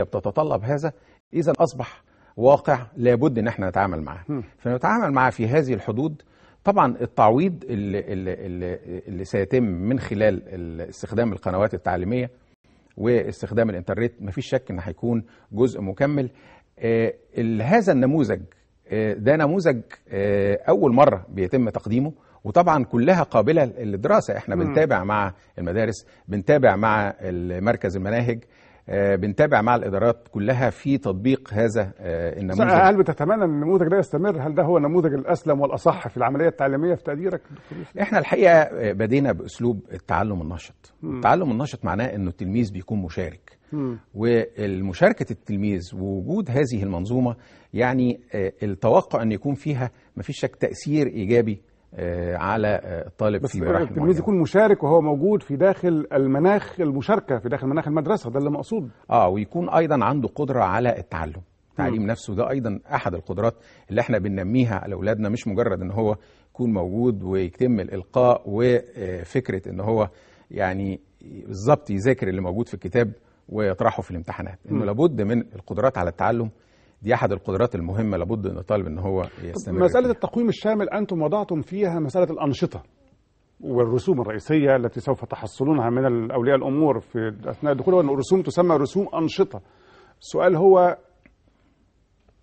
بتتطلب هذا، إذا أصبح واقع لابد إن احنا نتعامل معاه. فنتعامل معاه في هذه الحدود. طبعا التعويض اللي سيتم من خلال استخدام القنوات التعليمية واستخدام الإنترنت مفيش شك إن هيكون جزء مكمل. هذا النموذج ده نموذج أول مرة بيتم تقديمه، وطبعا كلها قابلة للدراسة. احنا بنتابع مع المدارس، بنتابع مع مركز المناهج، بنتابع مع الإدارات كلها في تطبيق هذا النموذج. هل بتتمنى أن النموذج ده يستمر؟ هل ده هو النموذج الأسلم والأصح في العملية التعليمية في تقديرك دكتور يوسف؟ احنا الحقيقة بدينا بأسلوب التعلم النشط. التعلم النشط معناه أنه التلميذ بيكون مشارك، والمشاركة التلميذ ووجود هذه المنظومة يعني التوقع أن يكون فيها مفيش شك تأثير إيجابي على الطالب في مراحل التلميذ يكون مشارك وهو موجود في داخل المناخ المشاركة، في داخل مناخ المدرسة، ده اللي مقصود. ويكون أيضا عنده قدرة على التعلم. التعليم نفسه ده أيضا أحد القدرات اللي احنا بننميها على أولادنا، مش مجرد أن هو يكون موجود ويتم الإلقاء وفكرة أن هو يعني بالظبط يذاكر اللي موجود في الكتاب ويطرحه في الامتحانات. إنه لابد من القدرات على التعلم، دي أحد القدرات المهمة لابد أن الطالب أن هو يستمر. مسألة التقويم الشامل أنتم وضعتم فيها مسألة الأنشطة والرسوم الرئيسية التي سوف تحصلونها من أولياء الأمور في أثناء الدخول، وأن الرسوم تسمى رسوم أنشطة. السؤال هو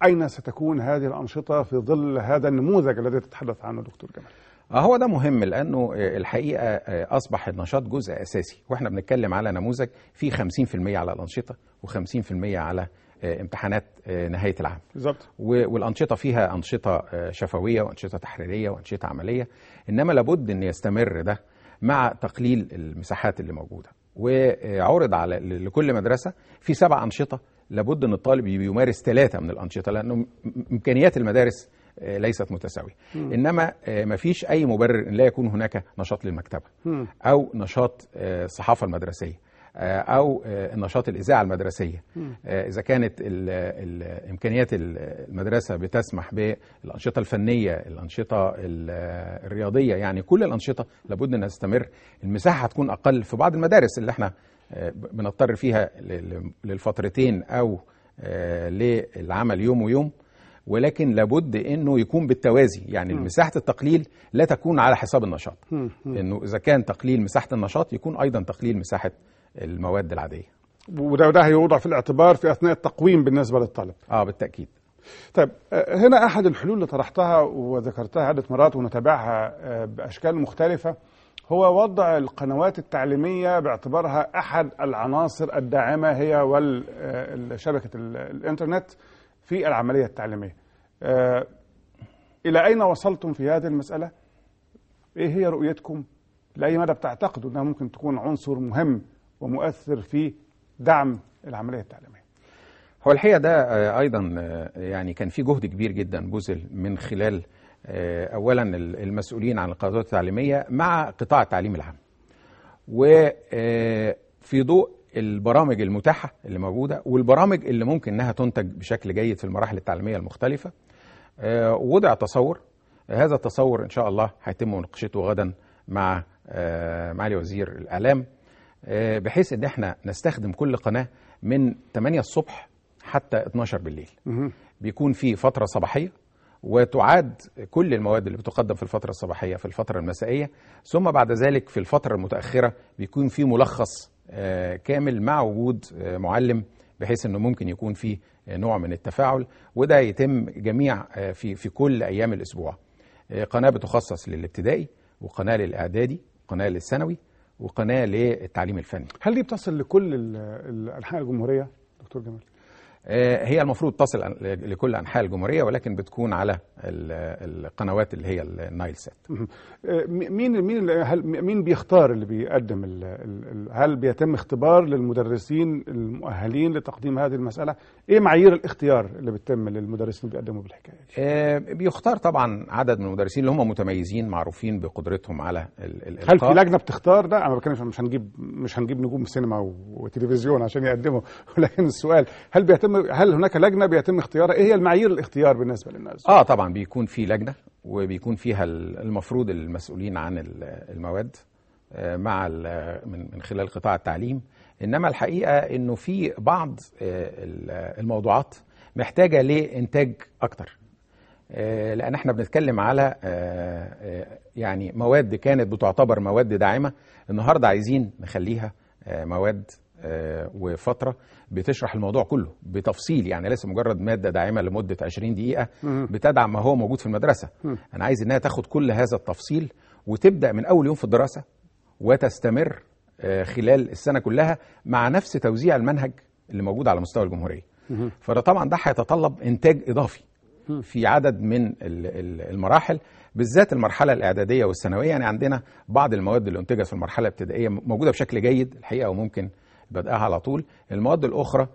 أين ستكون هذه الأنشطة في ظل هذا النموذج الذي تتحدث عنه دكتور جمال؟ هو ده مهم، لأنه الحقيقة أصبح النشاط جزء أساسي، وإحنا بنتكلم على نموذج فيه 50% على الأنشطة و50% على امتحانات نهاية العام. بالظبط. والأنشطة فيها أنشطة شفوية وأنشطة تحريرية وأنشطة عملية، إنما لابد أن يستمر ده مع تقليل المساحات اللي موجودة. وعرض على لكل مدرسة في 7 أنشطة، لابد أن الطالب يمارس 3 من الأنشطة، لأنه إمكانيات المدارس ليست متساوية. إنما ما فيش أي مبرر أن لا يكون هناك نشاط للمكتبة أو نشاط الصحافة المدرسية أو النشاط الإذاعة المدرسية. إذا كانت إمكانيات المدرسة بتسمح بالأنشطة الفنية، الأنشطة الرياضية، يعني كل الأنشطة لابد أن تستمر. المساحة هتكون أقل في بعض المدارس اللي احنا بنضطر فيها للفترتين أو للعمل يوم ويوم، ولكن لابد انه يكون بالتوازي. يعني مساحه التقليل لا تكون على حساب النشاط، انه اذا كان تقليل مساحه النشاط يكون ايضا تقليل مساحه المواد العاديه، وده هيوضع في الاعتبار في اثناء التقويم بالنسبه للطالب. بالتاكيد. طيب، هنا احد الحلول اللي طرحتها وذكرتها عده مرات ونتابعها باشكال مختلفه هو وضع القنوات التعليميه باعتبارها احد العناصر الداعمه هي والشبكه الانترنت في العملية التعليمية. إلى أين وصلتم في هذه المسألة؟ إيه هي رؤيتكم؟ لأي مدى بتعتقدوا أنها ممكن تكون عنصر مهم ومؤثر في دعم العملية التعليمية؟ هو الحقيقة ده أيضا يعني كان في جهد كبير جدا بذل من خلال أولا المسؤولين عن القنوات التعليمية مع قطاع التعليم العام، وفي ضوء البرامج المتاحة اللي موجودة والبرامج اللي ممكن انها تنتج بشكل جيد في المراحل التعليمية المختلفة. وضع تصور، هذا التصور ان شاء الله هيتم مناقشته غدا مع معالي وزير الإعلام، بحيث ان احنا نستخدم كل قناة من 8 الصبح حتى 12 بالليل. بيكون في فترة صباحية، وتعاد كل المواد اللي بتقدم في الفترة الصباحية في الفترة المسائية، ثم بعد ذلك في الفترة المتأخرة بيكون في ملخص كامل مع وجود معلم، بحيث انه ممكن يكون فيه نوع من التفاعل، وده يتم جميع في كل ايام الاسبوع. قناة بتخصص للابتدائي، وقناة للاعدادي، قناة للثانوي، وقناة للتعليم الفني. هل دي بتصل لكل انحاء الجمهورية دكتور جمال؟ هي المفروض تصل لكل أنحاء الجمهورية، ولكن بتكون على القنوات اللي هي النايل سات. مين بيختار اللي بيقدم هل بيتم اختبار للمدرسين المؤهلين لتقديم هذه المسألة؟ ايه معايير الاختيار اللي بتتم للمدرسين اللي بيقدموا بالحكاية؟ بيختار طبعا عدد من المدرسين اللي هم متميزين معروفين بقدرتهم على الإلقاء. هل في لجنة بتختار ده؟ انا بتكلم مش هنجيب نجوم سينما وتلفزيون عشان يقدموا، ولكن السؤال هل هناك لجنة بيتم اختيارها؟ ايه هي المعايير الاختيار بالنسبة للناس؟ طبعا بيكون في لجنة، وبيكون فيها المفروض المسؤولين عن المواد مع من خلال قطاع التعليم، انما الحقيقه انه في بعض الموضوعات محتاجه لانتاج اكتر، لان احنا بنتكلم على يعني مواد كانت بتعتبر مواد داعمه، النهارده عايزين نخليها مواد وفتره بتشرح الموضوع كله بتفصيل، يعني ليس مجرد ماده داعمه لمده 20 دقيقه بتدعم ما هو موجود في المدرسه. انا عايز انها تاخد كل هذا التفصيل وتبدا من اول يوم في الدراسه وتستمر خلال السنه كلها مع نفس توزيع المنهج اللي موجود على مستوى الجمهوريه. فده طبعا ده هيتطلب انتاج اضافي في عدد من المراحل، بالذات المرحله الاعداديه والثانويه. يعني عندنا بعض المواد اللي انتجت في المرحله الابتدائيه موجوده بشكل جيد الحقيقه وممكن بدأها على طول. المواد الاخرى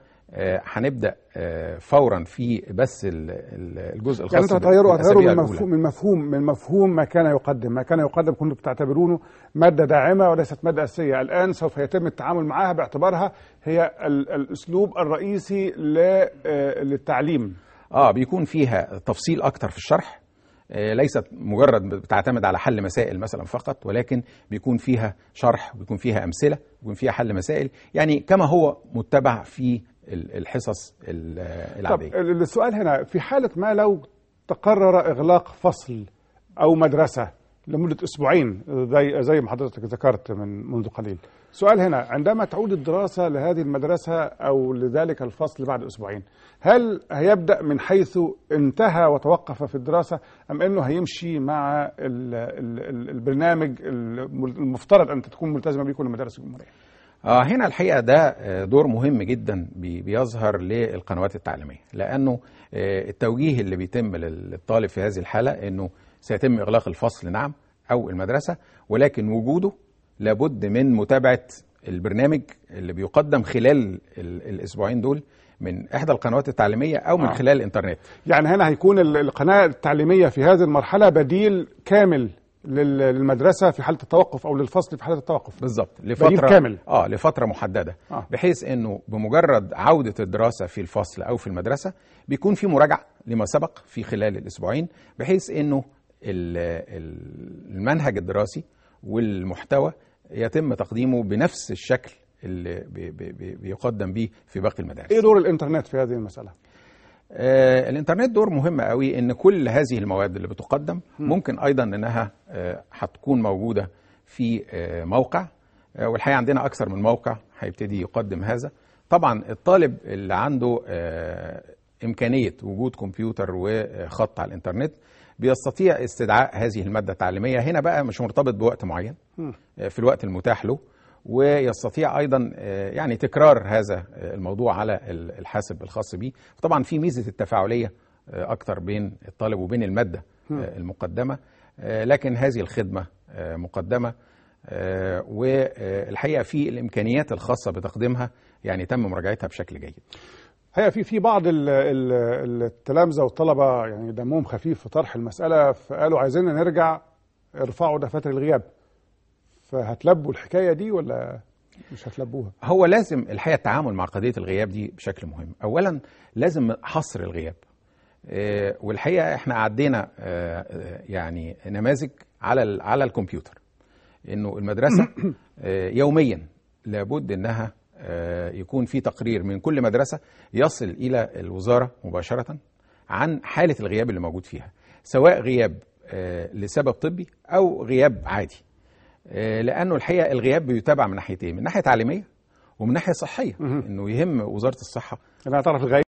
هنبدا فورا في بس الجزء الخاص. يعني انتوا هتغيروا من مفهوم ما كان يقدم كنتوا بتعتبرونه ماده داعمه وليست ماده اساسيه، الان سوف يتم التعامل معها باعتبارها هي الاسلوب الرئيسي للتعليم. بيكون فيها تفصيل اكتر في الشرح، ليست مجرد بتعتمد على حل مسائل مثلا فقط، ولكن بيكون فيها شرح وبيكون فيها امثله وبيكون فيها حل مسائل، يعني كما هو متبع في الحصص العاديه. طب السؤال هنا، في حاله ما لو تقرر اغلاق فصل او مدرسه لمده اسبوعين زي ما حضرتك ذكرت منذ قليل، سؤال هنا، عندما تعود الدراسه لهذه المدرسه او لذلك الفصل بعد اسبوعين، هل هيبدا من حيث انتهى وتوقف في الدراسه ام انه هيمشي مع البرنامج المفترض ان تكون ملتزمه به كل المدارس الجمهوريه؟ هنا الحقيقه ده دور مهم جدا بيظهر للقنوات التعليميه، لانه التوجيه اللي بيتم للطالب في هذه الحاله انه سيتم اغلاق الفصل نعم او المدرسه، ولكن وجوده لابد من متابعه البرنامج اللي بيقدم خلال الاسبوعين دول من احدى القنوات التعليميه او من خلال الانترنت. يعني هنا هيكون القناه التعليميه في هذه المرحله بديل كامل للمدرسه في حاله التوقف او للفصل في حاله التوقف. بالظبط، لفتره كامل. لفتره محدده، بحيث انه بمجرد عوده الدراسه في الفصل او في المدرسه بيكون في مراجعه لما سبق في خلال الاسبوعين، بحيث انه المنهج الدراسي والمحتوى يتم تقديمه بنفس الشكل اللي بيقدم به في باقي المدارس. ايه دور الانترنت في هذه المساله؟ الانترنت دور مهم قوي، ان كل هذه المواد اللي بتقدم ممكن ايضا انها هتكون موجوده في موقع، والحقيقه عندنا اكثر من موقع هيبتدي يقدم هذا. طبعا الطالب اللي عنده امكانيه وجود كمبيوتر وخط على الانترنت بيستطيع استدعاء هذه الماده التعليميه، هنا بقى مش مرتبط بوقت معين، في الوقت المتاح له، ويستطيع ايضا يعني تكرار هذا الموضوع على الحاسب الخاص به. طبعا في ميزه التفاعليه اكتر بين الطالب وبين الماده المقدمه، لكن هذه الخدمه مقدمه، والحقيقه في الامكانيات الخاصه بتقديمها يعني تم مراجعتها بشكل جيد. هي في بعض التلامذه والطلبه يعني دمهم خفيف في طرح المساله، فقالوا عايزين نرجع ارفعوا دفاتر الغياب، فهتلبوا الحكايه دي ولا مش هتلبوها؟ هو لازم الحقيقه التعامل مع قضيه الغياب دي بشكل مهم. اولا لازم حصر الغياب، والحقيقه احنا عدينا يعني نماذج على الكمبيوتر، انه المدرسه يوميا لابد انها يكون في تقرير من كل مدرسه يصل الى الوزاره مباشره عن حاله الغياب اللي موجود فيها، سواء غياب لسبب طبي او غياب عادي، لانه الحقيقه الغياب بيتابع من ناحيتين، من ناحيه تعليميه ومن ناحيه صحيه، انه يهم وزاره الصحه انها تعرف الغياب